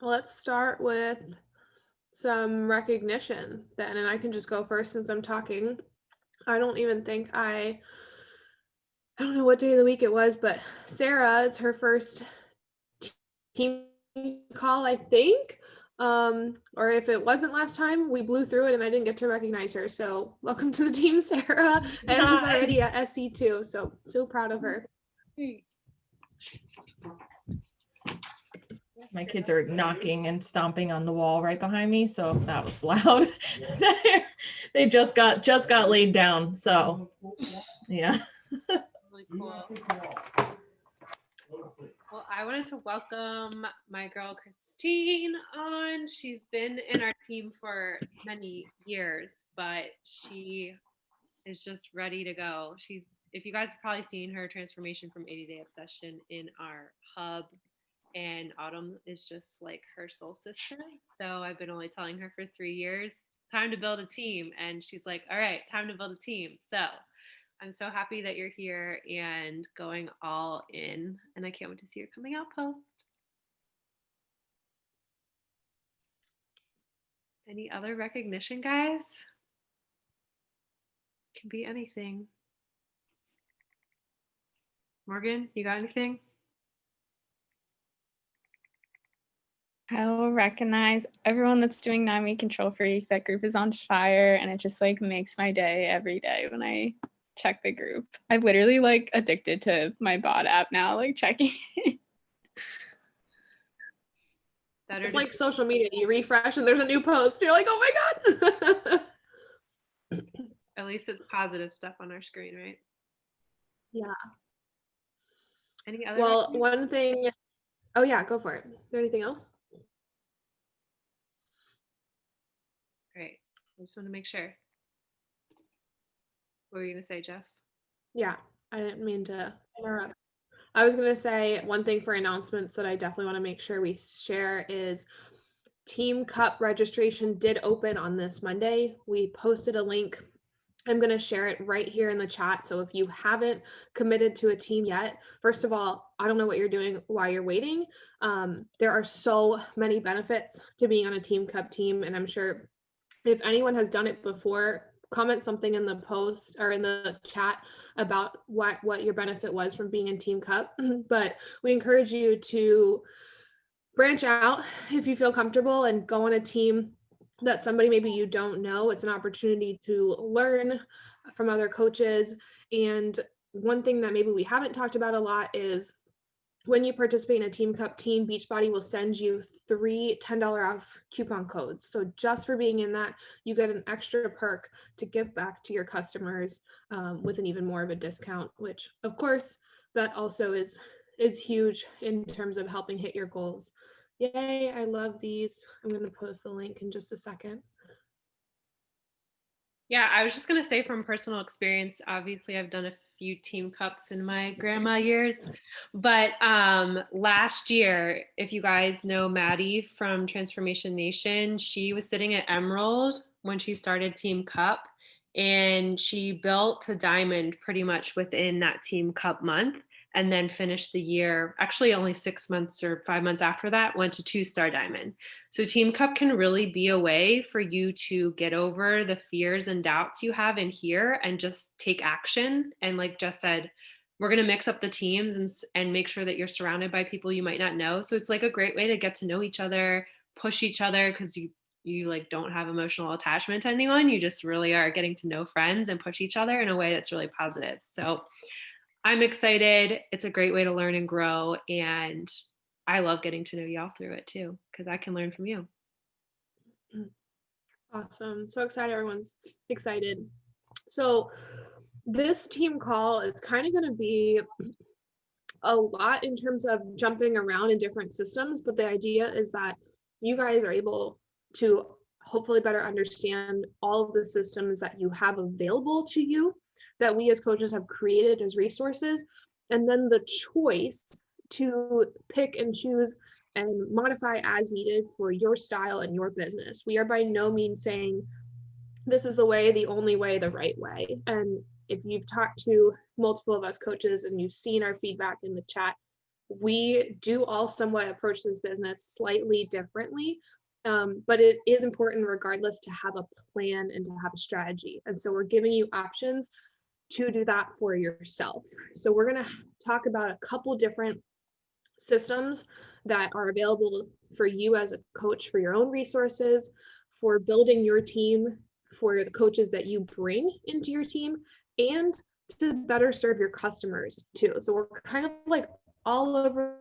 Let's start with some recognition then, and I can just go first since I'm talking. I don't even think I don't know what day of the week it was, but Sarah, it's her first team call, I think. Or if it wasn't last time, we blew through it and I didn't get to recognize her. So welcome to the team, Sarah. And she's already at SC2. So proud of her. My kids are knocking and stomping on the wall right behind me, so if that was loud, they just got laid down. So yeah. Really cool. Well, I wanted to welcome my girl Christine on. She's been in our team for many years, but she is just ready to go. If you guys have probably seen her transformation from 80 Day Obsession in our hub, and Autumn is just like her soul sister. So I've been only telling her for 3 years, time to build a team. And she's like, all right, time to build a team. So I'm so happy that you're here and going all in. And I can't wait to see your coming out post. Any other recognition, guys? Can be anything. Morgan, you got anything? I will recognize everyone that's doing 9-Week Control Freak. That group is on fire, and it just like makes my day every day when I check the group. I'm literally like addicted to my bot app now, like checking. It's like social media. You refresh and there's a new post. You're like, oh my God. At least it's positive stuff on our screen, right? Yeah. Any other? Well, one thing. Oh yeah, go for it. Is there anything else? Great. I just want to make sure. What were you going to say, Jess? Yeah, I didn't mean to interrupt. I was going to say one thing for announcements that I definitely want to make sure we share is Team Cup registration did open on this Monday. We posted a link. I'm going to share it right here in the chat. So if you haven't committed to a team yet, first of all, I don't know what you're doing while you're waiting. There are so many benefits to being on a Team Cup team. And I'm sure if anyone has done it before, comment something in the post or in the chat about what your benefit was from being in Team Cup. But we encourage you to branch out if you feel comfortable and go on a team that somebody maybe you don't know. It's an opportunity to learn from other coaches. And one thing that maybe we haven't talked about a lot is when you participate in a Team Cup team, Beachbody will send you 3 $10 off coupon codes. So just for being in that, you get an extra perk to give back to your customers with an even more of a discount, which of course that also is huge in terms of helping hit your goals. Yay, I love these. I'm going to post the link in just a second. Yeah, I was just going to say from personal experience, obviously I've done a few team cups in my grandma years, but last year, if you guys know Maddie from Transformation Nation, she was sitting at Emerald when she started Team Cup, and she built to Diamond pretty much within that Team Cup month, and then finished the year, actually only 6 months or 5 months after that, went to 2-star Diamond. So Team Cup can really be a way for you to get over the fears and doubts you have in here and just take action. And like Jess said, we're going to mix up the teams and make sure that you're surrounded by people you might not know. So it's like a great way to get to know each other, push each other, because you like don't have emotional attachment to anyone. You just really are getting to know friends and push each other in a way that's really positive. So I'm excited. It's a great way to learn and grow. And I love getting to know y'all through it too, because I can learn from you. Awesome. So excited. Everyone's excited. So this team call is kind of going to be a lot in terms of jumping around in different systems, but the idea is that you guys are able to hopefully better understand all of the systems that you have available to you that we as coaches have created as resources, and then the choice to pick and choose and modify as needed for your style and your business. We are by no means saying this is the way, the only way, the right way. And if you've talked to multiple of us coaches and you've seen our feedback in the chat, we do all somewhat approach this business slightly differently. But it is important regardless to have a plan and to have a strategy. And so we're giving you options to do that for yourself. So we're going to talk about a couple different systems that are available for you as a coach for your own resources, for building your team, for the coaches that you bring into your team, and to better serve your customers too. So we're kind of like all over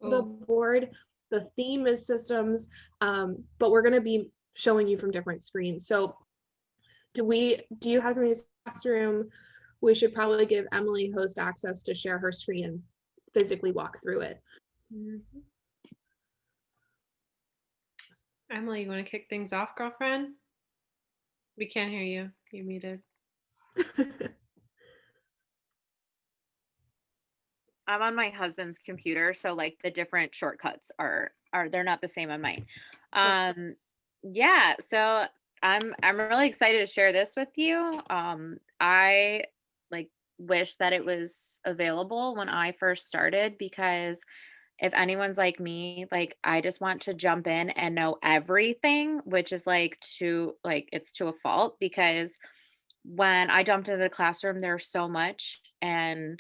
the board. The theme is systems, but we're going to be showing you from different screens. So do you have something in the classroom? We should probably give Emily host access to share her screen and physically walk through it. Emily, you want to kick things off, girlfriend? We can't hear you. You're muted. I'm on my husband's computer, so like the different shortcuts are they're not the same on mine. Yeah, so I'm really excited to share this with you. I like wish that it was available when I first started, because if anyone's like me, like I just want to jump in and know everything, which is it's to a fault, because when I jumped into the classroom, there's so much, and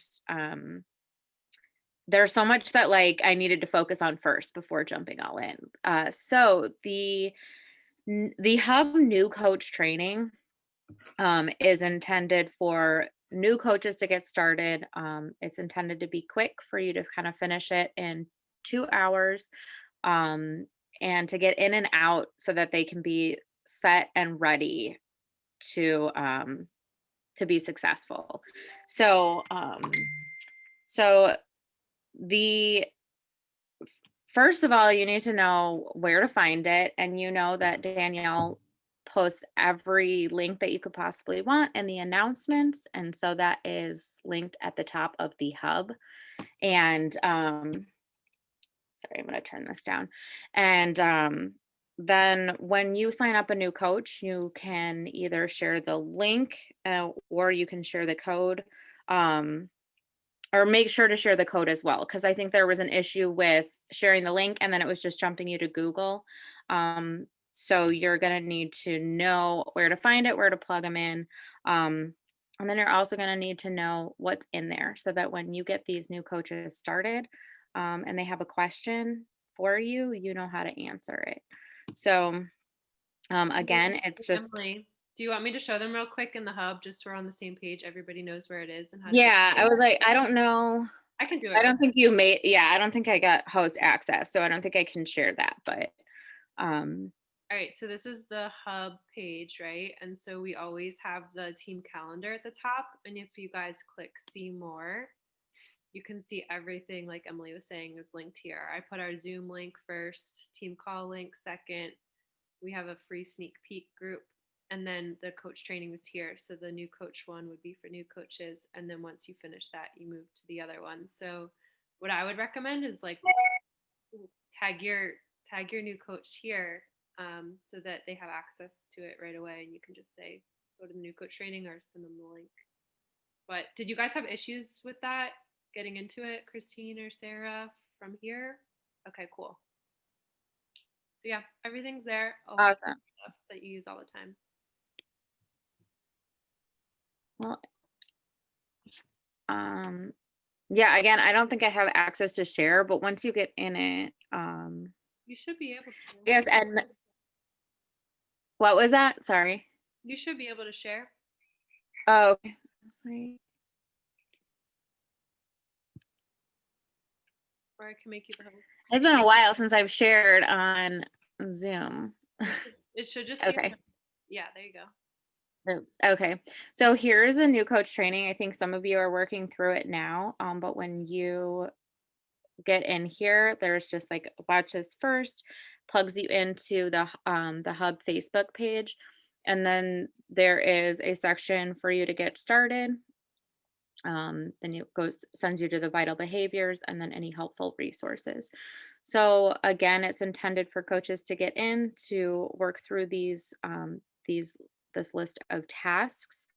there's so much that like I needed to focus on first before jumping all in. So the Hub New Coach Training is intended for new coaches to get started. It's intended to be quick for you to kind of finish it in 2 hours, and to get in and out so that they can be set and ready to be successful. So the first of all, you need to know where to find it, and you know that Danielle posts every link that you could possibly want in the announcements, and so that is linked at the top of the hub. And sorry, I'm going to turn this down. And then when you sign up a new coach, you can either share the link or you can share the code. Or make sure to share the code as well, because I think there was an issue with sharing the link and then it was just jumping you to Google. So you're going to need to know where to find it, where to plug them in. And then you're also going to need to know what's in there, so that when you get these new coaches started and they have a question for you, you know how to answer it. So again, it's just... Emily, do you want me to show them real quick in the hub, just so we're on the same page, everybody knows where it is and how to Yeah, I was like, I don't know. I can do it. I don't think I don't think I got host access, so I don't think I can share that, but all right, so this is the hub page, right? And so we always have the team calendar at the top, and if you guys click see more, you can see everything, like Emily was saying, is linked here. I put our Zoom link first, team call link second. We have a free sneak peek group, and then the coach training is here. So the new coach one would be for new coaches, and then once you finish that, you move to the other one. So what I would recommend is like tag your new coach here, so that they have access to it right away, and you can just say go to the new coach training or send them the link. But did you guys have issues with that getting into it, Christine or Sarah, from here? Okay, cool. So yeah, everything's there. awesome. Stuff that you use all the time. Well, yeah, again, I don't think I have access to share, but once you get in it, you should be able to. yes. And what was that? Sorry. You should be able to share. Oh, okay. Sorry. Or I can make you the host. It's been a while since I've shared on Zoom. It should just be Okay. Yeah, there you go. Oops. Okay. So here's a new coach training. I think some of you are working through it now. But when you get in here, there's just like watch this first, plugs you into the Hub Facebook page. And then there is a section for you to get started. Then it sends you to the vital behaviors and then any helpful resources. So again, it's intended for coaches to get in to work through this list of tasks.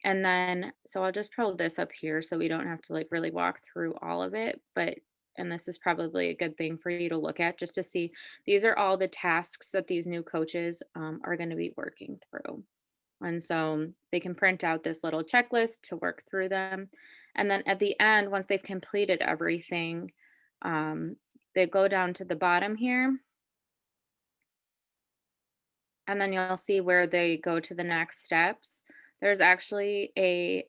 And then, so I'll just pull this up here so we don't have to like really walk through all of it, but, and this is probably a good thing for you to look at just to see, these are all the tasks that these new coaches are going to be working through. And so they can print out this little checklist to work through them. And then at the end, once they've completed everything, they go down to the bottom here. And then you'll see where they go to the next steps. There's actually a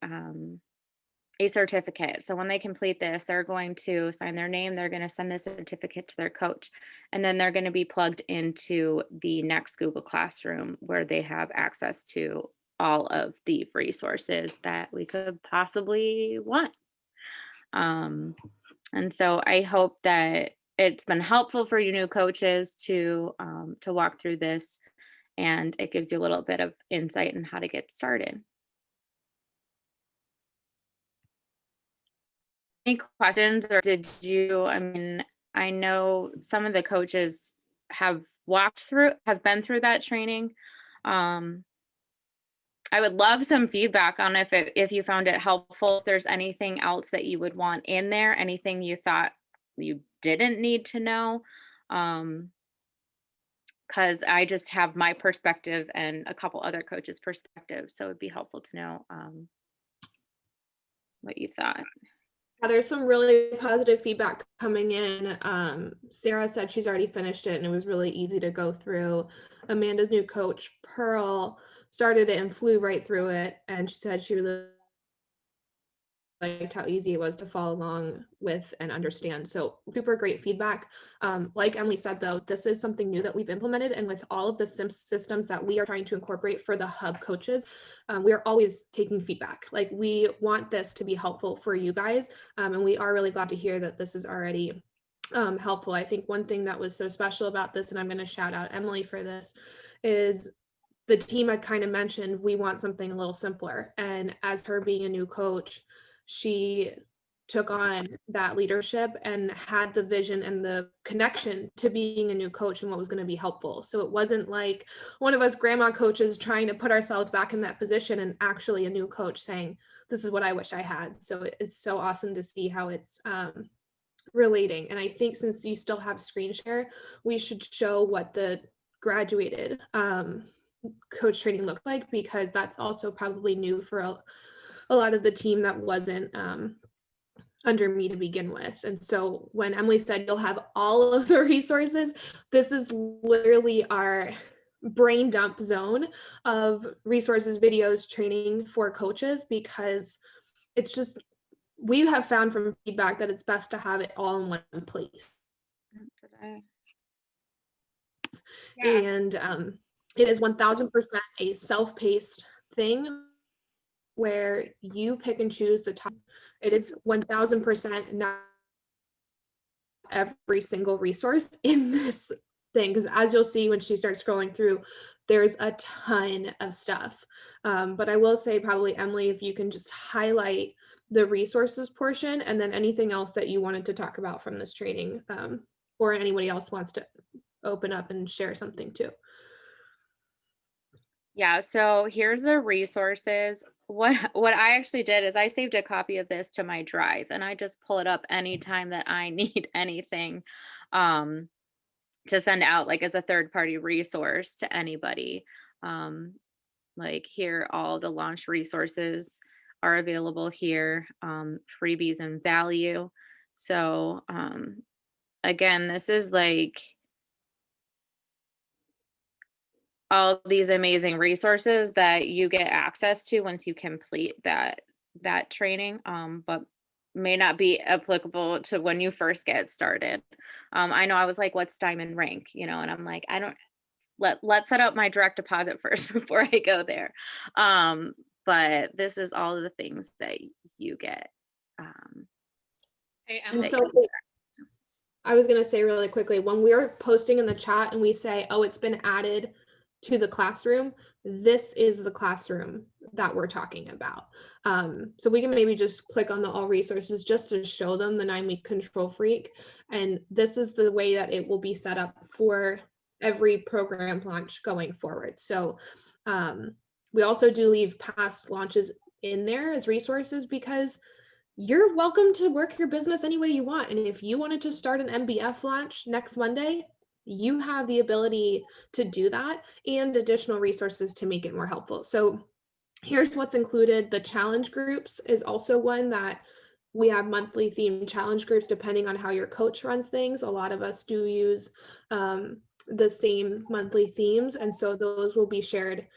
certificate. So when they complete this, they're going to sign their name. They're going to send the certificate to their coach. And then they're going to be plugged into the next Google Classroom where they have access to all of the resources that we could possibly want. And so I hope that it's been helpful for you new coaches to walk through this, and it gives you a little bit of insight on how to get started. Any questions, or did you, I mean, I know some of the coaches have been through that training. I would love some feedback on if you found it helpful, if there's anything else that you would want in there, anything you thought you didn't need to know. Because I just have my perspective and a couple other coaches' perspectives. So it'd be helpful to know what you thought. Yeah, there's some really positive feedback coming in. Sarah said she's already finished it and it was really easy to go through. Amanda's new coach, Pearl, started it and flew right through it. And she said she really liked how easy it was to follow along with and understand. So super great feedback. Like Emily said, though, this is something new that we've implemented. And with all of the systems that we are trying to incorporate for the hub coaches, we are always taking feedback. Like, we want this to be helpful for you guys. And we are really glad to hear that this is already helpful. I think one thing that was so special about this, and I'm going to shout out Emily for this, is the team I kind of mentioned, we want something a little simpler. And as her being a new coach, she took on that leadership and had the vision and the connection to being a new coach and what was going to be helpful. So it wasn't like one of us grandma coaches trying to put ourselves back in that position, and actually a new coach saying, this is what I wish I had. So it's so awesome to see how it's relating. And I think since you still have screen share, we should show what the graduated coach training looked like, because that's also probably new for a lot of the team that wasn't under me to begin with. And so when Emily said you'll have all of the resources, this is literally our brain dump zone of resources, videos, training for coaches, because it's just, we have found from feedback that it's best to have it all in one place. Yeah. And it is 1000% a self-paced thing where you pick and choose the time. It is 1000% not every single resource in this thing, because as you'll see when she starts scrolling through, there's a ton of stuff. But I will say, probably Emily, if you can just highlight the resources portion, and then anything else that you wanted to talk about from this training, or anybody else wants to open up and share something too. Yeah, so here's the resources. What I actually did is I saved a copy of this to my drive, and I just pull it up anytime that I need anything to send out, like as a third-party resource to anybody. Like here, all the launch resources are available here, freebies and value. So again, this is like all these amazing resources that you get access to once you complete that training, but may not be applicable to when you first get started. I know I was like, what's diamond rank, and I'm like, I don't, let's set up my direct deposit first before I go there. But this is all of the things that you get. Hey, And Emily, so I was going to say really quickly, when we're posting in the chat and we say, oh, it's been added to the classroom, this is the classroom that we're talking about. So we can maybe just click on the all resources just to show them the 9-week Control Freak. And this is the way that it will be set up for every program launch going forward. So we also do leave past launches in there as resources, because you're welcome to work your business any way you want. And if you wanted to start an MBF launch next Monday, you have the ability to do that and additional resources to make it more helpful. So here's what's included. The challenge groups is also one that we have monthly themed challenge groups depending on how your coach runs things. A lot of us do use the same monthly themes, and so those will be shared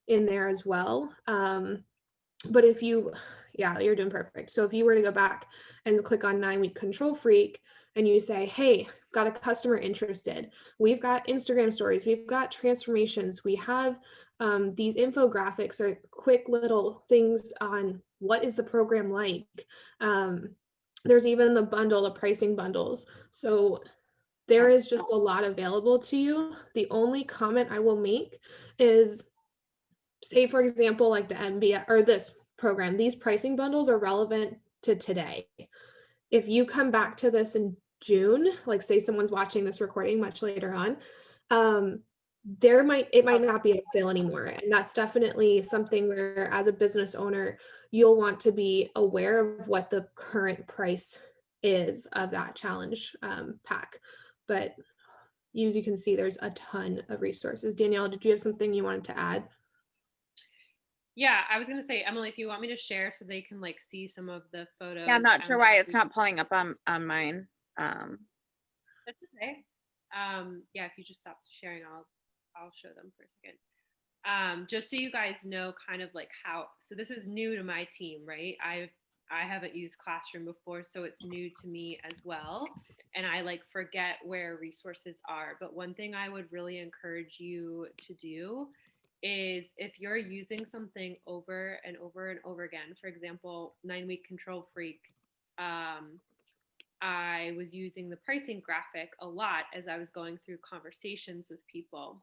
in there as well. But if you, yeah, you're doing perfect. So if you were to go back and click on 9-week control freak and you say, hey, got a customer interested, we've got Instagram stories, we've got transformations, we have these infographics or quick little things on what is the program like. There's even the bundle, the pricing bundles. So there is just a lot available to you. The only comment I will make is, say, for example, like the MBA or this program, these pricing bundles are relevant to today. If you come back to this in June, like say someone's watching this recording much later on, it might not be a sale anymore. And that's definitely something where, as a business owner, you'll want to be aware of what the current price is of that challenge pack. But as you can see, there's a ton of resources. Danielle, did you have something you wanted to add? Yeah, I was gonna say, Emily, if you want me to share so they can like see some of the photos. Yeah, I'm not sure why it's not pulling up on mine. That's okay. Yeah, if you just stop sharing, I'll show them for a second. Just so you guys know kind of like how, so this is new to my team, right? I haven't used Classroom before, so it's new to me as well. And I like forget where resources are. But one thing I would really encourage you to do is, if you're using something over and over and over again, for example, 9-week control freak, I was using the pricing graphic a lot as I was going through conversations with people.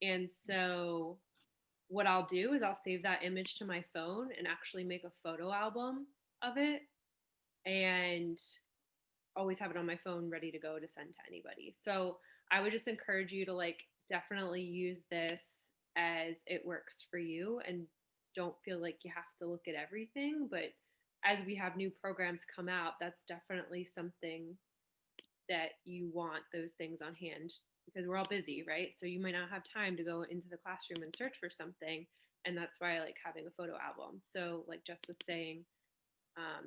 And so what I'll do is I'll save that image to my phone and actually make a photo album of it, and always have it on my phone ready to go to send to anybody. So I would just encourage you to like definitely use this as it works for you, and don't feel like you have to look at everything. But as we have new programs come out, that's definitely something that you want those things on hand, because we're all busy, right? So you might not have time to go into the classroom and search for something. And that's why I like having a photo album. So like Jess was saying,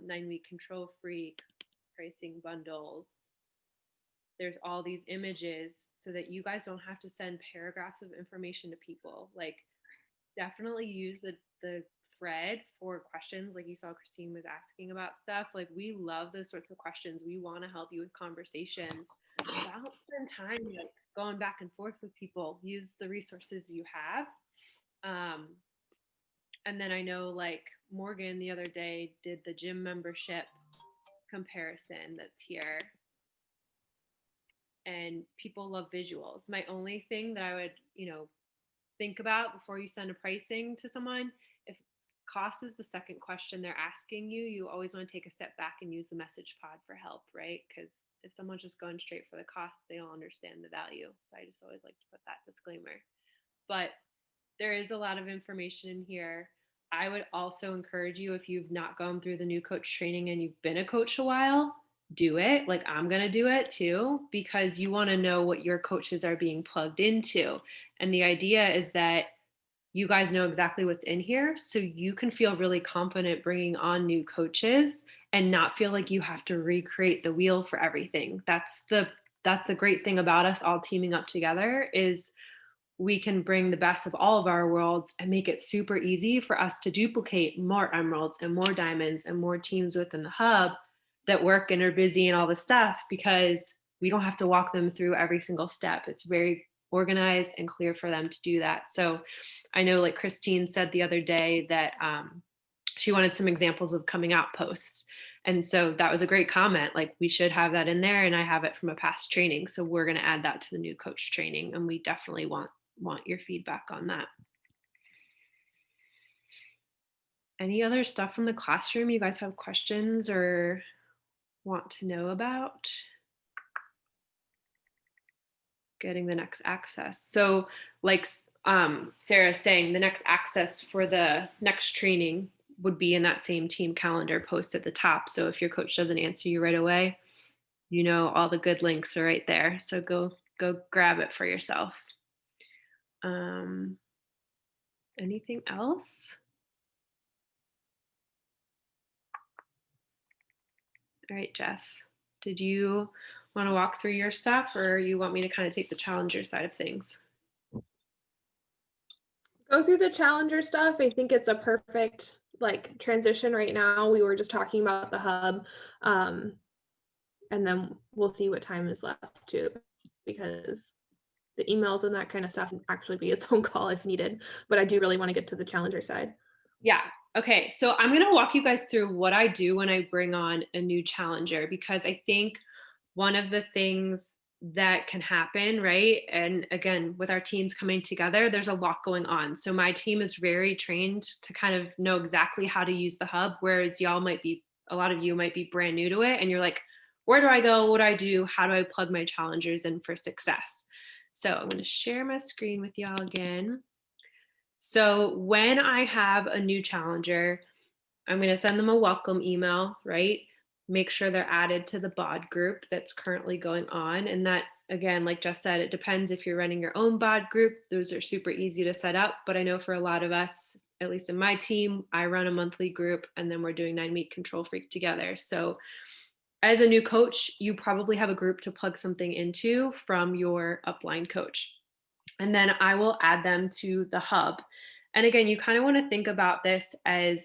9-week control freak, pricing bundles, there's all these images so that you guys don't have to send paragraphs of information to people. Like, definitely use the thread for questions, like you saw Christine was asking about stuff. Like, we love those sorts of questions. We want to help you with conversations. Don't spend time like going back and forth with people. Use the resources you have. And then I know like Morgan the other day did the gym membership comparison that's here. And people love visuals. My only thing that I would, think about before you send a pricing to someone, if cost is the second question they're asking you, you always want to take a step back and use the message pod for help, right? Because if someone's just going straight for the cost, they don't understand the value. So I just always like to put that disclaimer. But there is a lot of information in here. I would also encourage you, if you've not gone through the new coach training and you've been a coach a while, do it. Like, I'm going to do it too, because you want to know what your coaches are being plugged into. And the idea is that you guys know exactly what's in here, so you can feel really confident bringing on new coaches and not feel like you have to recreate the wheel for everything. That's the great thing about us all teaming up together, is we can bring the best of all of our worlds and make it super easy for us to duplicate more emeralds and more diamonds and more teams within the hub that work and are busy and all this stuff, because we don't have to walk them through every single step. It's very organized and clear for them to do that. So I know, like Christine said the other day, that she wanted some examples of coming out posts. And so that was a great comment. Like, we should have that in there, and I have it from a past training. So we're going to add that to the new coach training, and we definitely want your feedback on that. Any other stuff from the classroom you guys have questions or want to know about? Getting the next access. So like Sarah's saying the next access for the next training would be in that same team calendar post at the top. So if your coach doesn't answer you right away, you know, all the good links are right there. So go grab it for yourself. Anything else? All right, Jess, did you want to walk through your stuff, or you want me to kind of take the challenger side of things? Go through the challenger stuff. I think it's a perfect like transition right now. We were just talking about the hub. And then we'll see what time is left too, because the emails and that kind of stuff can actually be its own call if needed. But I do really want to get to the challenger side. Yeah. Okay. So I'm going to walk you guys through what I do when I bring on a new challenger, because I think one of the things that can happen, right? And again, with our teams coming together, there's a lot going on. So my team is very trained to kind of know exactly how to use the hub, whereas y'all might be, a lot of you might be brand new to it. And you're like, where do I go? What do I do? How do I plug my challengers in for success? So I'm going to share my screen with y'all again. So when I have a new challenger, I'm going to send them a welcome email, right? Make sure they're added to the BOD group that's currently going on. And that, again, like Jess said, it depends if you're running your own BOD group. Those are super easy to set up. But I know for a lot of us, at least in my team, I run a monthly group and then we're doing 9 Week Control Freak together. So as a new coach, you probably have a group to plug something into from your upline coach. And then I will add them to the hub. And again, you kind of want to think about this as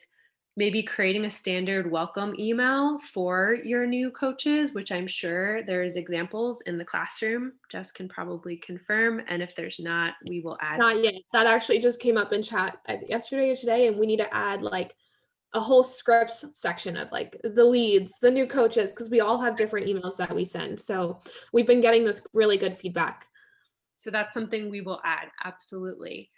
maybe creating a standard welcome email for your new coaches, which I'm sure there's examples in the classroom. Jess can probably confirm. And if there's not, we will add. Not yet. That actually just came up in chat yesterday or today, and we need to add like a whole scripts section of like the leads, the new coaches, because we all have different emails that we send. So we've been getting this really good feedback. So that's something we will add, absolutely.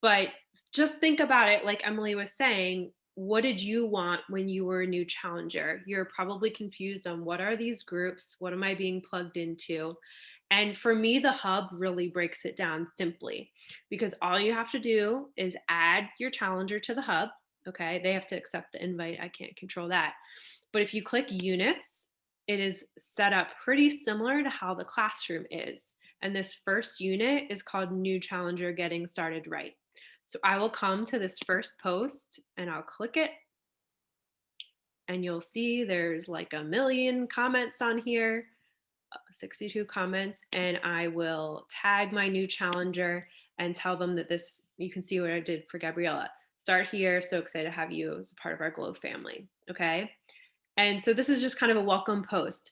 But just think about it, like Emily was saying, what did you want when you were a new challenger? You're probably confused on what are these groups? What am I being plugged into? And for me, the hub really breaks it down simply, because all you have to do is add your challenger to the hub. Okay, they have to accept the invite. I can't control that. But if you click units, it is set up pretty similar to how the classroom is. And this first unit is called New Challenger Getting Started Right. So I will come to this first post and I'll click it. And you'll see there's like 1 million comments on here, 62 comments. And I will tag my new challenger and tell them that this, you can see what I did for Gabriella. Start here. So excited to have you as a part of our Glow family. Okay. And so this is just kind of a welcome post.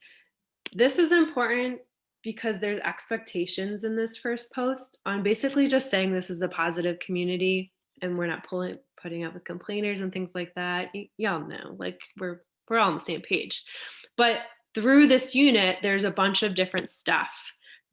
This is important because there's expectations in this first post on basically just saying this is a positive community and we're not putting up with complainers and things like that. Y'all know, like we're all on the same page. But through this unit, there's a bunch of different stuff.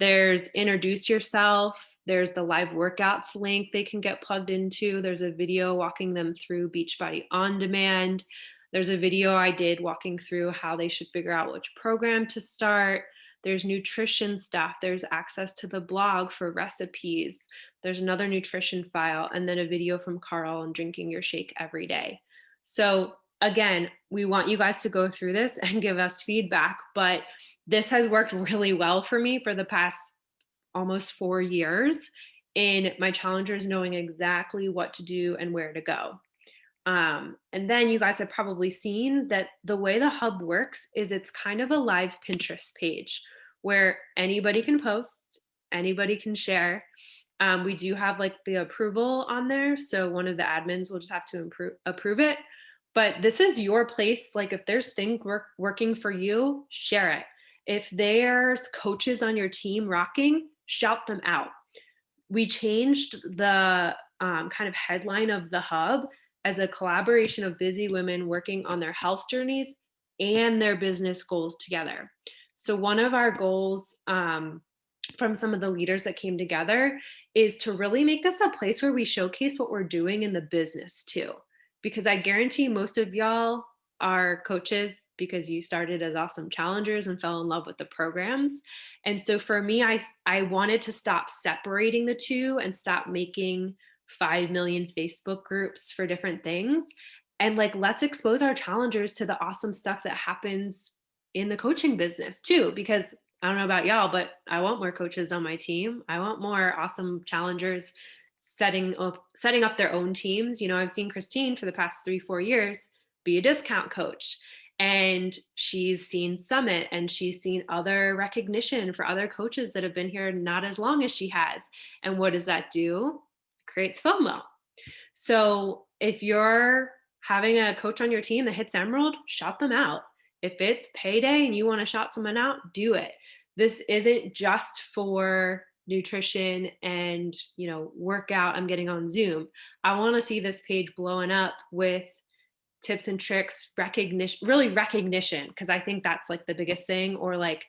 There's introduce yourself. There's the live workouts link they can get plugged into. There's a video walking them through Beachbody On Demand. There's a video I did walking through how they should figure out which program to start. There's nutrition stuff. There's access to the blog for recipes. There's another nutrition file, and then a video from Carl on drinking your shake every day. So again, we want you guys to go through this and give us feedback, but this has worked really well for me for the past almost 4 years in my challengers knowing exactly what to do and where to go. And then you guys have probably seen that the way the hub works is it's kind of a live Pinterest page where anybody can post, anybody can share. We do have like the approval on there. So one of the admins will just have to approve it. But this is your place. Like if there's things working for you, share it. If there's coaches on your team rocking, shout them out. We changed the kind of headline of the hub as a collaboration of busy women working on their health journeys and their business goals together. So one of our goals from some of the leaders that came together is to really make this a place where we showcase what we're doing in the business too. Because I guarantee most of y'all are coaches because you started as awesome challengers and fell in love with the programs. And so for me, I wanted to stop separating the two and stop making 5 million Facebook groups for different things. And like, let's expose our challengers to the awesome stuff that happens in the coaching business too, because I don't know about y'all, but I want more coaches on my team. I want more awesome challengers setting up their own teams. You know, I've seen Christine for the past 3-4 years be a discount coach, and she's seen Summit, and she's seen other recognition for other coaches that have been here not as long as she has. And what does that do? It creates FOMO. So if you're having a coach on your team that hits Emerald, shout them out. If it's payday and you want to shout someone out, do it. This isn't just for nutrition and, you know, workout I'm getting on Zoom. I want to see this page blowing up with tips and tricks, recognition, because I think that's like the biggest thing, or like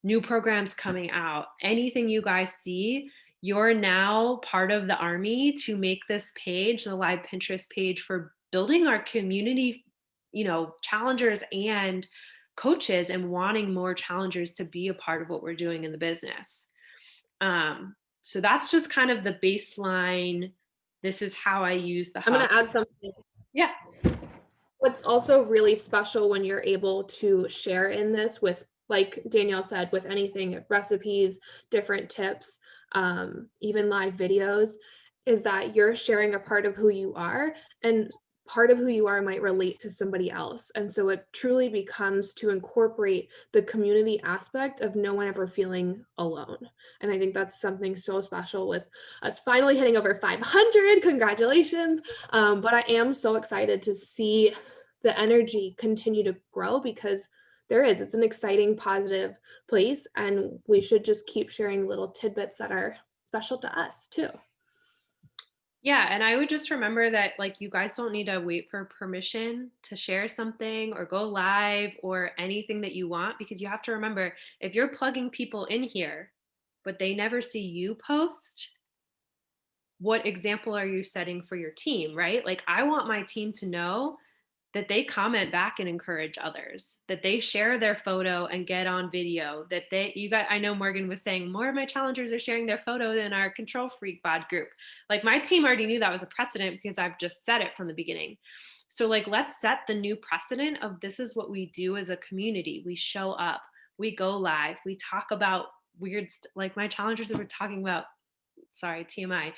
new programs coming out. Anything you guys see, you're now part of the army to make this page, the live Pinterest page, for building our community, you know, challengers and coaches, and wanting more challengers to be a part of what we're doing in the business. So that's just kind of the baseline. This is how I use the hub. I'm going to add something. Yeah. What's also really special when you're able to share in this with, like Danielle said, with anything, recipes, different tips, even live videos, is that you're sharing a part of who you are, and part of who you are might relate to somebody else. And so it truly becomes to incorporate the community aspect of no one ever feeling alone. And I think that's something so special with us finally hitting over 500. Congratulations. But I am so excited to see the energy continue to grow, because it's an exciting, positive place, and we should just keep sharing little tidbits that are special to us too. Yeah, and I would just remember that, like, you guys don't need to wait for permission to share something or go live or anything that you want, because you have to remember, if you're plugging people in here, but they never see you post, what example are you setting for your team, right? Like, I want my team to know that they comment back and encourage others, that they share their photo and get on video, that I know Morgan was saying more of my challengers are sharing their photo than our Control Freak bod group. Like, my team already knew that was a precedent because I've just said it from the beginning. So like, let's set the new precedent of this is what we do as a community. We show up, we go live, we talk about weird, like my challengers that were talking about, sorry, TMI,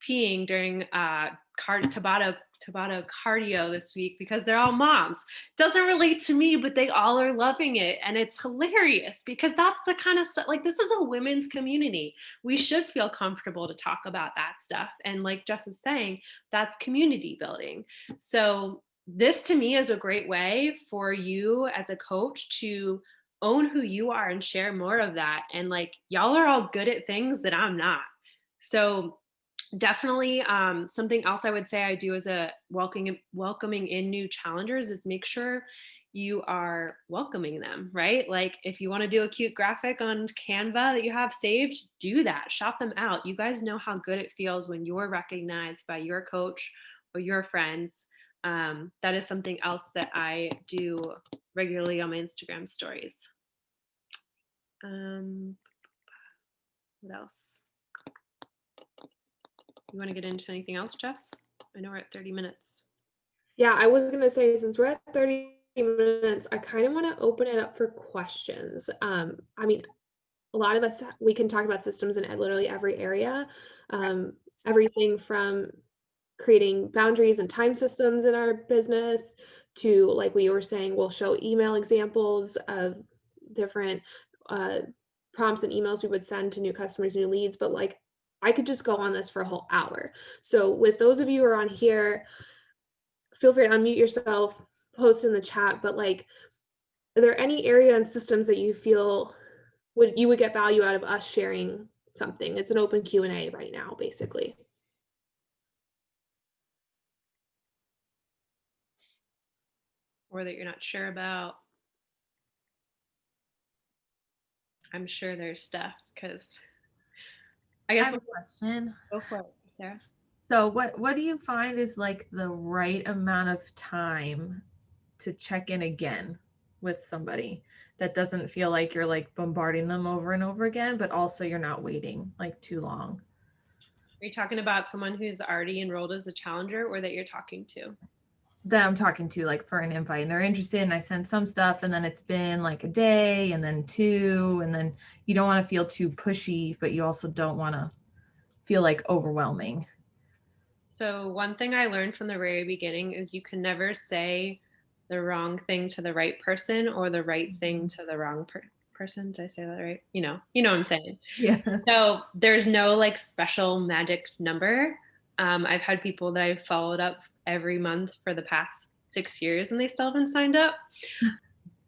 peeing during Tabata cardio this week because they're all moms. Doesn't relate to me, but they all are loving it. And it's hilarious because that's the kind of stuff, like, this is a women's community. We should feel comfortable to talk about that stuff. And like Jess is saying, that's community building. So this to me is a great way for you as a coach to own who you are and share more of that. And like, y'all are all good at things that I'm not. So definitely something else I would say I do as a welcoming in new challengers is make sure you are welcoming them, right? Like, if you want to do a cute graphic on Canva that you have saved, do that, shout them out. You guys know how good it feels when you're recognized by your coach or your friends. That is something else that I do regularly on my Instagram stories. What else? You want to get into anything else, Jess? I know we're at 30 minutes. Yeah, I was going to say, since we're at 30 minutes, I kind of want to open it up for questions. I mean, a lot of us, we can talk about systems in literally every area. Everything from creating boundaries and time systems in our business to, like we were saying, we'll show email examples of different prompts and emails we would send to new customers, new leads. But like, I could just go on this for a whole hour. So with those of you who are on here, feel free to unmute yourself, post in the chat, but like, are there any area and systems that you feel you would get value out of us sharing something? It's an open Q&A right now, basically. Or that you're not sure about. I'm sure there's stuff, because I guess I have a question. Go for it, Sarah. So what do you find is like the right amount of time to check in again? with somebody that doesn't feel like you're like bombarding them over and over again, but also you're not waiting like too long. Are you talking about someone who's already enrolled as a challenger or that you're talking to? That I'm talking to like for an invite and they're interested and I send some stuff and then it's been like a day and then two and then you don't want to feel too pushy, but you also don't want to feel like overwhelming. So one thing I learned from the very beginning is you can never say the wrong thing to the right person or the right thing to the wrong person. Did I say that right? You know what I'm saying. Yeah. So there's no like special magic number. I've had people that I've followed up every month for the past 6 years and they still haven't signed up.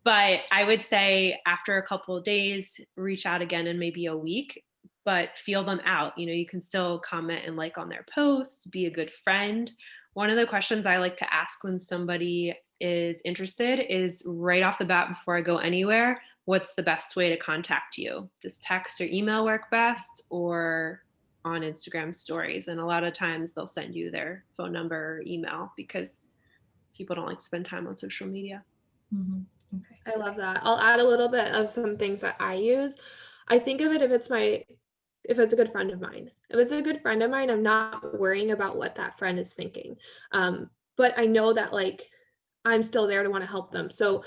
But I would say after a couple of days, reach out again in maybe a week, but feel them out. You can still comment and like on their posts, be a good friend. One of the questions I like to ask when somebody is interested is right off the bat before I go anywhere, what's the best way to contact you? Does text or email work best or on Instagram stories? And a lot of times they'll send you their phone number or email because people don't like to spend time on social media. Mm-hmm. Okay. I love that. I'll add a little bit of some things that I use. I think of it if it's a good friend of mine. If it's a good friend of mine, I'm not worrying about what that friend is thinking. But I know that like I'm still there to want to help them. So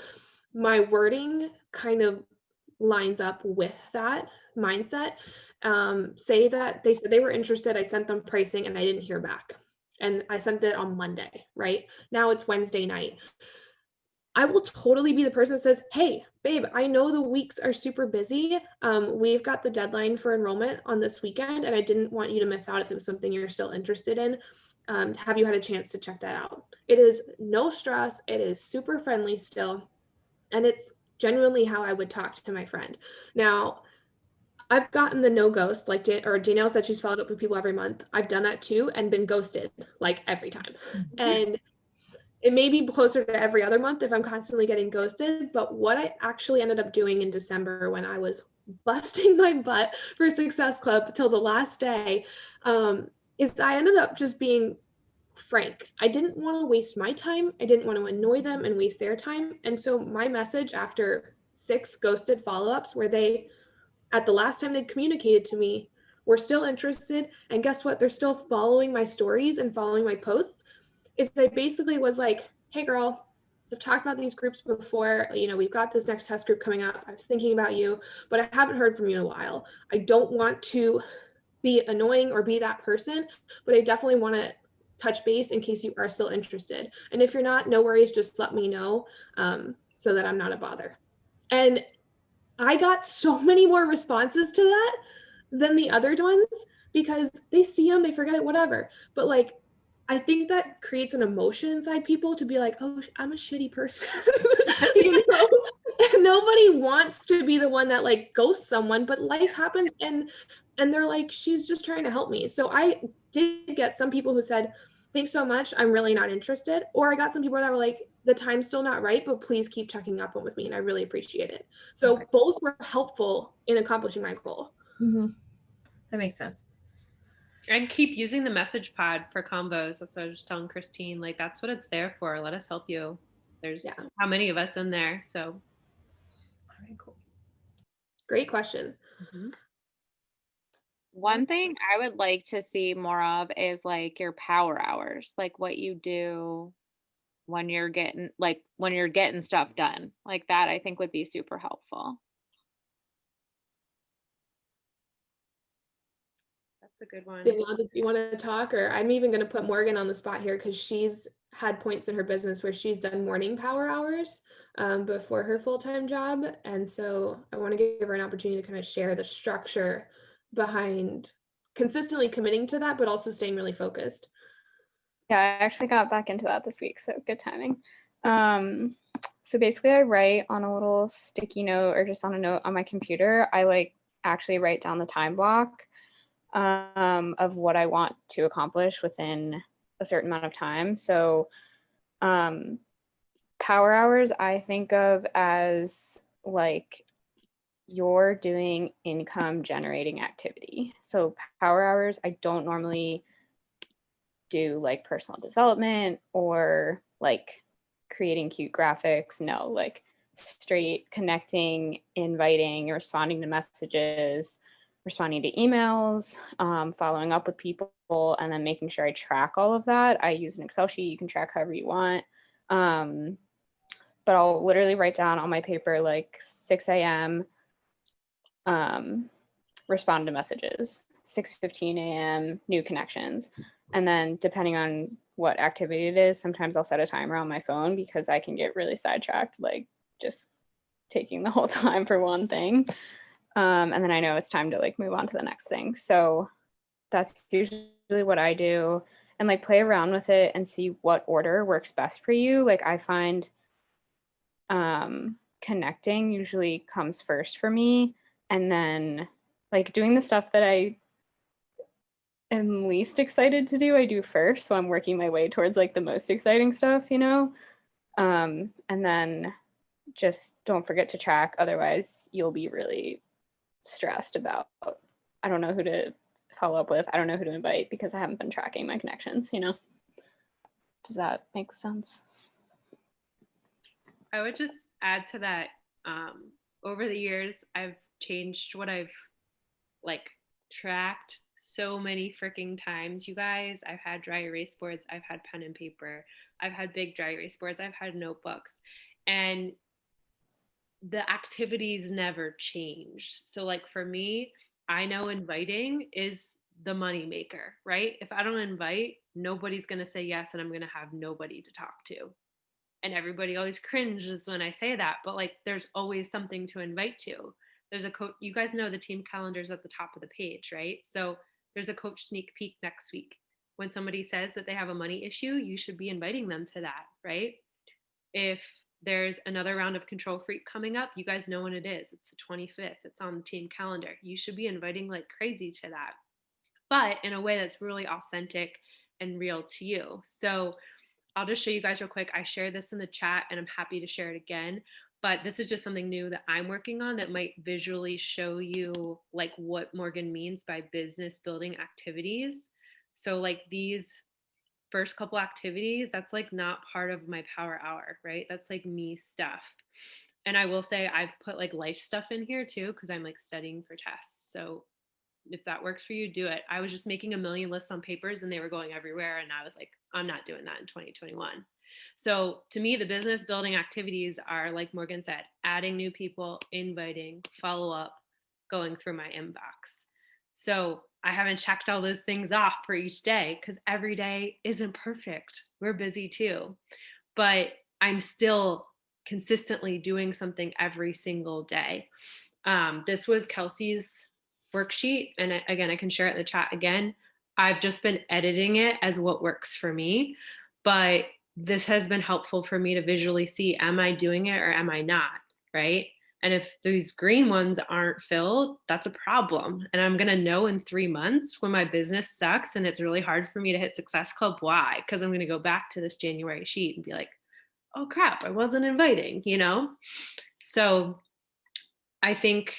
my wording kind of lines up with that mindset. Say that they said they were interested, I sent them pricing and I didn't hear back. And I sent it on Monday, right? Now it's Wednesday night. I will totally be the person that says, hey, babe, I know the weeks are super busy. We've got the deadline for enrollment on this weekend, and I didn't want you to miss out if it was something you're still interested in. Have you had a chance to check that out? It is no stress. It is super friendly still. And it's genuinely how I would talk to my friend. Now, I've gotten the no ghost, like Danielle said she's followed up with people every month. I've done that too and been ghosted like every time. And it may be closer to every other month if I'm constantly getting ghosted. But what I actually ended up doing in December when I was busting my butt for Success Club till the last day is I ended up just being frank. I didn't want to waste my time. I didn't want to annoy them and waste their time. And so my message after 6 ghosted follow-ups where they, at the last time they communicated to me, were still interested. And guess what? They're still following my stories and following my posts. Is I basically was like, hey girl, I've talked about these groups before. We've got this next test group coming up. I was thinking about you, but I haven't heard from you in a while. I don't want to be annoying or be that person, but I definitely want to touch base in case you are still interested. And if you're not, no worries, just let me know so that I'm not a bother. And I got so many more responses to that than the other ones because they see them, they forget it, whatever. But like, I think that creates an emotion inside people to be like, oh, I'm a shitty person. Nobody wants to be the one that like ghosts someone, but life happens and they're like, she's just trying to help me. So I did get some people who said, thanks so much, I'm really not interested. Or I got some people that were like, the time's still not right, but please keep checking up with me and I really appreciate it. So both were helpful in accomplishing my goal. Mm-hmm. That makes sense. And keep using the message pod for combos. That's what I was just telling Christine. Like, that's what it's there for. Let us help you. There's how many of us in there? So, all right, cool. Great question. Mm-hmm. One thing I would like to see more of is like your power hours, like what you do when you're getting stuff done. Like that, I think would be super helpful. That's a good one. Danielle, did you want to talk? Or I'm even going to put Morgan on the spot here because she's had points in her business where she's done morning power hours before her full-time job. And so I want to give her an opportunity to kind of share the structure behind consistently committing to that, but also staying really focused. Yeah, I actually got back into that this week, so good timing. So basically I write on a little sticky note or just on a note on my computer. I like actually write down the time block of what I want to accomplish within a certain amount of time. So power hours I think of as like you're doing income generating activity. So power hours, I don't normally do like personal development or like creating cute graphics. No, like straight connecting, inviting, responding to messages, responding to emails, following up with people, and then making sure I track all of that. I use an Excel sheet. You can track however you want. But I'll literally write down on my paper like 6 a.m. Respond to messages, 6:15 a.m. new connections. And then depending on what activity it is, sometimes I'll set a timer on my phone because I can get really sidetracked, like just taking the whole time for one thing. And then I know it's time to like move on to the next thing. So that's usually what I do, and like play around with it and see what order works best for you. Like I find connecting usually comes first for me, and then like doing the stuff that I am least excited to do, I do first. So I'm working my way towards like the most exciting stuff, you know? And then just don't forget to track. Otherwise, you'll be really stressed about, I don't know who to follow up with. I don't know who to invite because I haven't been tracking my connections, you know? Does that make sense? I would just add to that. Over the years, I've changed what I've like tracked so many freaking times, you guys. I've had dry erase boards, I've had pen and paper, I've had big dry erase boards, I've had notebooks, and the activities never changed. So, like for me, I know inviting is the money maker, right? If I don't invite, nobody's going to say yes, and I'm going to have nobody to talk to. And everybody always cringes when I say that, but like there's always something to invite to. There's a coach, you guys know the team calendars at the top of the page, right? So there's a coach sneak peek next week. When somebody says that they have a money issue, you should be inviting them to that, right? If there's another round of Control Freak coming up, you guys know when it is. It's the 25th. It's on the team calendar. You should be inviting like crazy to that, but in a way that's really authentic and real to you. So I'll just show you guys real quick. I shared this in the chat and I'm happy to share it again. But this is just something new that I'm working on that might visually show you like what Morgan means by business building activities. So like these first couple activities, that's like not part of my power hour, right? That's like me stuff. And I will say I've put like life stuff in here too, because I'm like studying for tests. So if that works for you, do it. I was just making a million lists on papers and they were going everywhere. And I was like, I'm not doing that in 2021. So to me, the business building activities are, like Morgan said, adding new people, inviting, follow up, going through my inbox. So I haven't checked all those things off for each day because every day isn't perfect. We're busy too. But I'm still consistently doing something every single day. This was Kelsey's worksheet. And again, I can share it in the chat again. I've just been editing it as what works for me. But this has been helpful for me to visually see, am I doing it or am I not? Right. And if these green ones aren't filled, that's a problem. And I'm going to know in 3 months when my business sucks and it's really hard for me to hit Success Club. Why? Because I'm going to go back to this January sheet and be like, oh crap, I wasn't inviting, you know? So I think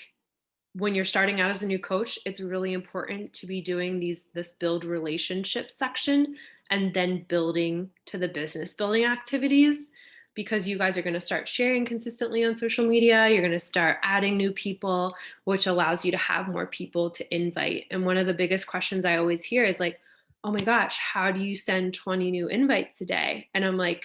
when you're starting out as a new coach, it's really important to be doing this build relationship section and then building to the business building activities, because you guys are going to start sharing consistently on social media. You're going to start adding new people, which allows you to have more people to invite. And one of the biggest questions I always hear is like, oh my gosh, how do you send 20 new invites a day? And I'm like,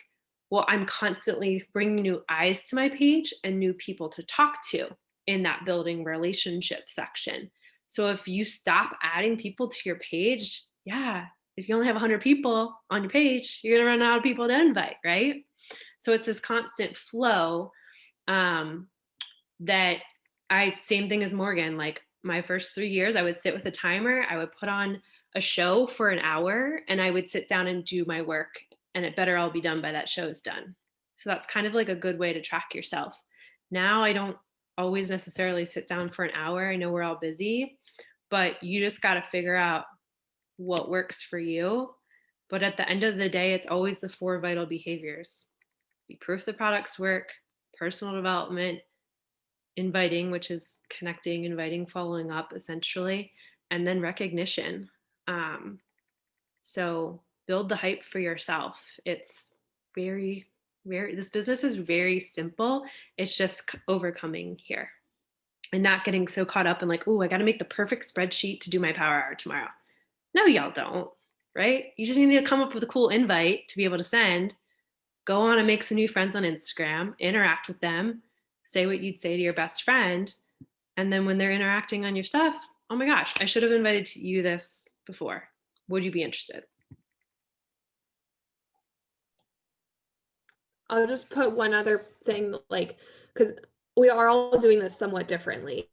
well, I'm constantly bringing new eyes to my page and new people to talk to in that building relationship section. So if you stop adding people to your page, yeah, if you only have 100 people on your page, you're going to run out of people to invite, right? So it's this constant flow that same thing as Morgan, like my first 3 years, I would sit with a timer, I would put on a show for an hour and I would sit down and do my work, and it better all be done by that show's done. So that's kind of like a good way to track yourself. Now I don't always necessarily sit down for an hour. I know we're all busy, but you just got to figure out what works for you. But at the end of the day, it's always the 4 vital behaviors: be proof the products work, personal development, inviting, which is connecting, inviting, following up essentially, and then recognition. So build the hype for yourself. It's very, this business is very simple. It's just overcoming here and not getting so caught up in like, oh, I got to make the perfect spreadsheet to do my power hour tomorrow. No, y'all don't, right? You just need to come up with a cool invite to be able to send, go on and make some new friends on Instagram, interact with them, say what you'd say to your best friend. And then when they're interacting on your stuff, oh my gosh, I should have invited you this before. Would you be interested? I'll just put one other thing, like, because we are all doing this somewhat differently.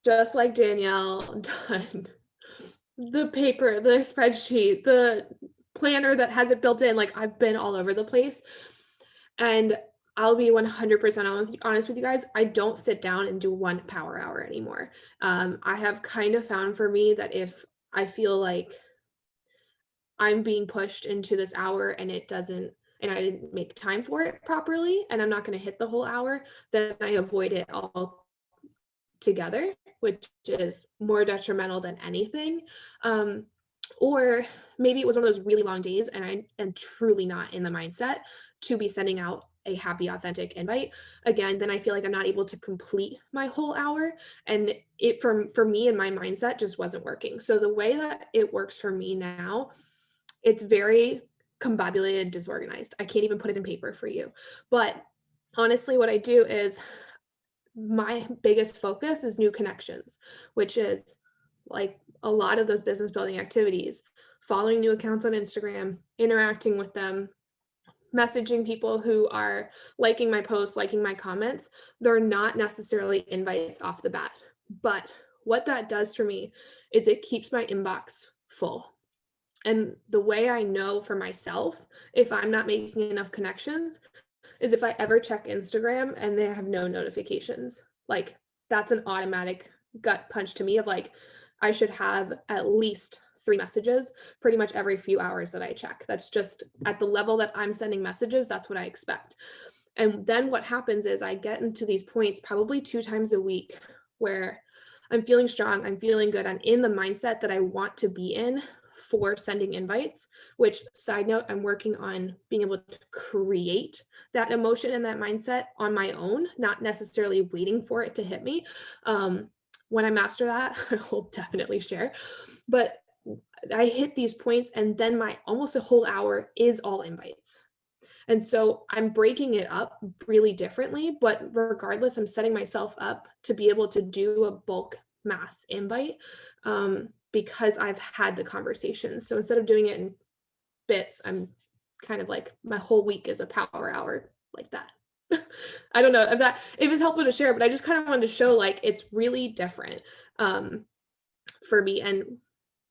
Just like Danielle done the paper, the spreadsheet, the planner that has it built in, like I've been all over the place. And I'll be 100% honest with you guys. I don't sit down and do 1 power hour anymore. I have kind of found for me that if I feel like I'm being pushed into this hour and I didn't make time for it properly, and I'm not going to hit the whole hour, then I avoid it all together, which is more detrimental than anything. Or maybe it was one of those really long days and I am truly not in the mindset to be sending out a happy, authentic invite. Again, then I feel like I'm not able to complete my whole hour. And it for me and my mindset just wasn't working. So the way that it works for me now, it's very combobulated, disorganized. I can't even put it in paper for you. But honestly, what I do is my biggest focus is new connections, which is like a lot of those business building activities, following new accounts on Instagram, interacting with them, messaging people who are liking my posts, liking my comments. They're not necessarily invites off the bat. But what that does for me is it keeps my inbox full. And the way I know for myself, if I'm not making enough connections, is if I ever check Instagram and they have no notifications. Like that's an automatic gut punch to me of like, I should have at least 3 messages pretty much every few hours that I check. That's just at the level that I'm sending messages, that's what I expect. And then what happens is I get into these points probably 2 times a week where I'm feeling strong, I'm feeling good, I'm in the mindset that I want to be in for sending invites, which side note, I'm working on being able to create that emotion and that mindset on my own, not necessarily waiting for it to hit me. When I master that, I will definitely share. But I hit these points and then my almost a whole hour is all invites. And so I'm breaking it up really differently, but regardless, I'm setting myself up to be able to do a bulk mass invite because I've had the conversation. So instead of doing it in bits, I'm kind of like my whole week is a power hour like that. I don't know if it's helpful to share, but I just kind of wanted to show like it's really different for me. And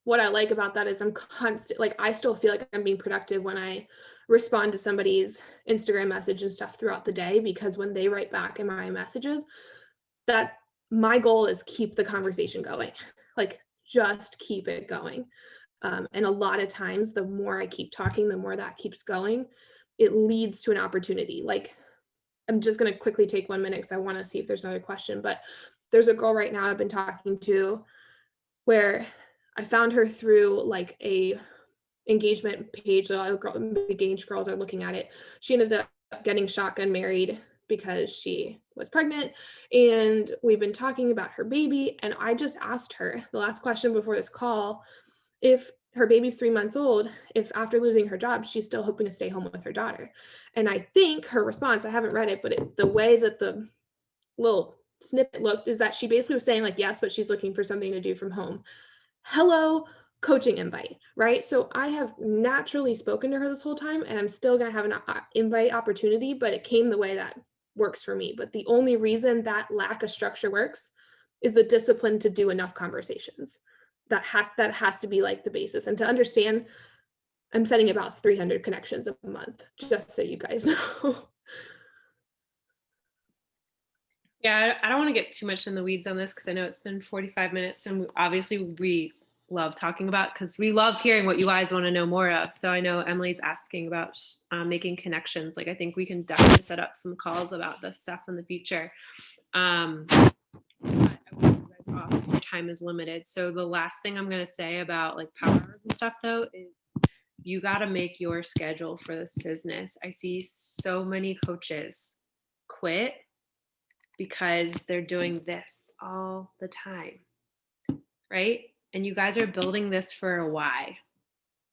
what I like about that is I'm constant, like I still feel like I'm being productive when I respond to somebody's Instagram message and stuff throughout the day, because when they write back in my messages, that my goal is keep the conversation going, like just keep it going. And a lot of times, the more I keep talking, the more that keeps going, it leads to an opportunity. Like I'm just going to quickly take 1 minute because I want to see if there's another question, but there's a girl right now I've been talking to where I found her through like a engagement page. A lot of engaged girls are looking at it. She ended up getting shotgun married because she was pregnant, and we've been talking about her baby. And I just asked her the last question before this call, if her baby's 3 months old, if after losing her job, she's still hoping to stay home with her daughter. And I think her response, I haven't read it, but the way that the little snippet looked is that she basically was saying like, yes, but she's looking for something to do from home. Hello, coaching invite, right? So I have naturally spoken to her this whole time, and I'm still going to have an invite opportunity, but it came the way that works for me. But the only reason that lack of structure works is the discipline to do enough conversations. That has to be like the basis. And to understand, I'm setting about 300 connections a month, just so you guys know. Yeah, I don't want to get too much in the weeds on this because I know it's been 45 minutes, and obviously we love talking about, because we love hearing what you guys want to know more of. So I know Emily's asking about making connections. Like I think we can definitely set up some calls about this stuff in the future. But I want you guys off if your time is limited. So the last thing I'm going to say about like power hours and stuff though is you got to make your schedule for this business. I see so many coaches quit because they're doing this all the time, right? And you guys are building this for a why,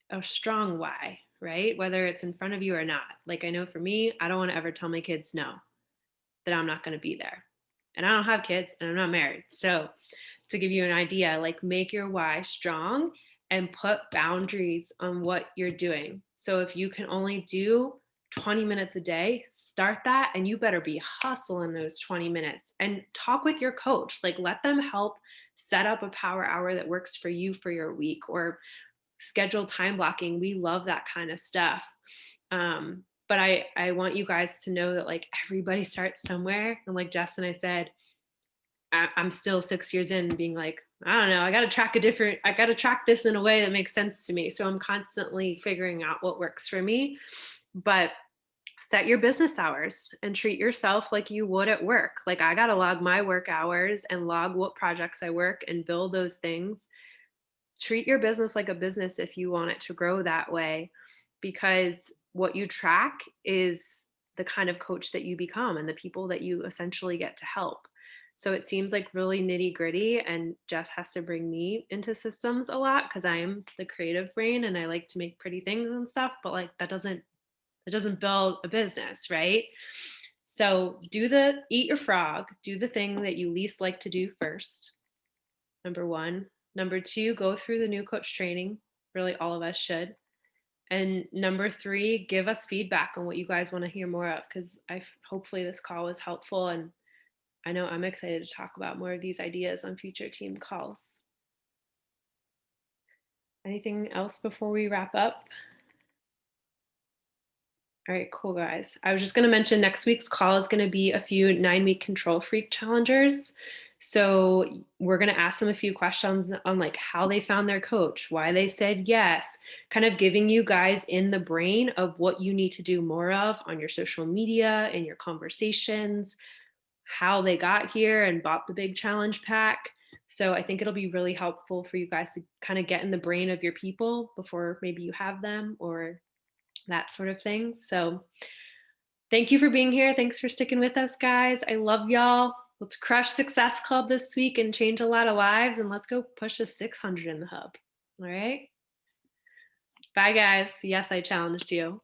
a strong why, right? Whether it's in front of you or not. Like, I know for me, I don't want to ever tell my kids no, that I'm not going to be there. And I don't have kids and I'm not married. So, to give you an idea, like, make your why strong and put boundaries on what you're doing. So if you can only do 20 minutes a day, start that, and you better be hustling those 20 minutes and talk with your coach. Like, let them help set up a power hour that works for you for your week, or schedule time blocking. We love that kind of stuff. But I want you guys to know that, like, everybody starts somewhere. And like Jess and I said, I'm still 6 years in being like, I don't know, I got to track this in a way that makes sense to me. So I'm constantly figuring out what works for me. But set your business hours and treat yourself like you would at work. Like, I got to log my work hours and log what projects I work and build those things. Treat your business like a business if you want it to grow that way, because what you track is the kind of coach that you become and the people that you essentially get to help. So it seems like really nitty gritty, and Jess has to bring me into systems a lot because I am the creative brain and I like to make pretty things and stuff, but like that doesn't build a business, right? So eat your frog, do the thing that you least like to do first. Number one. Number two, go through the new coach training. Really, all of us should. And number three, give us feedback on what you guys want to hear more of, because hopefully this call was helpful, and I know I'm excited to talk about more of these ideas on future team calls. Anything else before we wrap up? All right, cool, guys. I was just going to mention next week's call is going to be a few 9-week control freak challengers. So we're going to ask them a few questions on like how they found their coach, why they said yes, kind of giving you guys in the brain of what you need to do more of on your social media and your conversations, how they got here and bought the big challenge pack. So I think it'll be really helpful for you guys to kind of get in the brain of your people before maybe you have them or that sort of thing. So thank you for being here. Thanks for sticking with us, guys. I love y'all. Let's crush Success Club this week and change a lot of lives, and let's go push a 600 in the hub. All right. Bye, guys. Yes, I challenged you.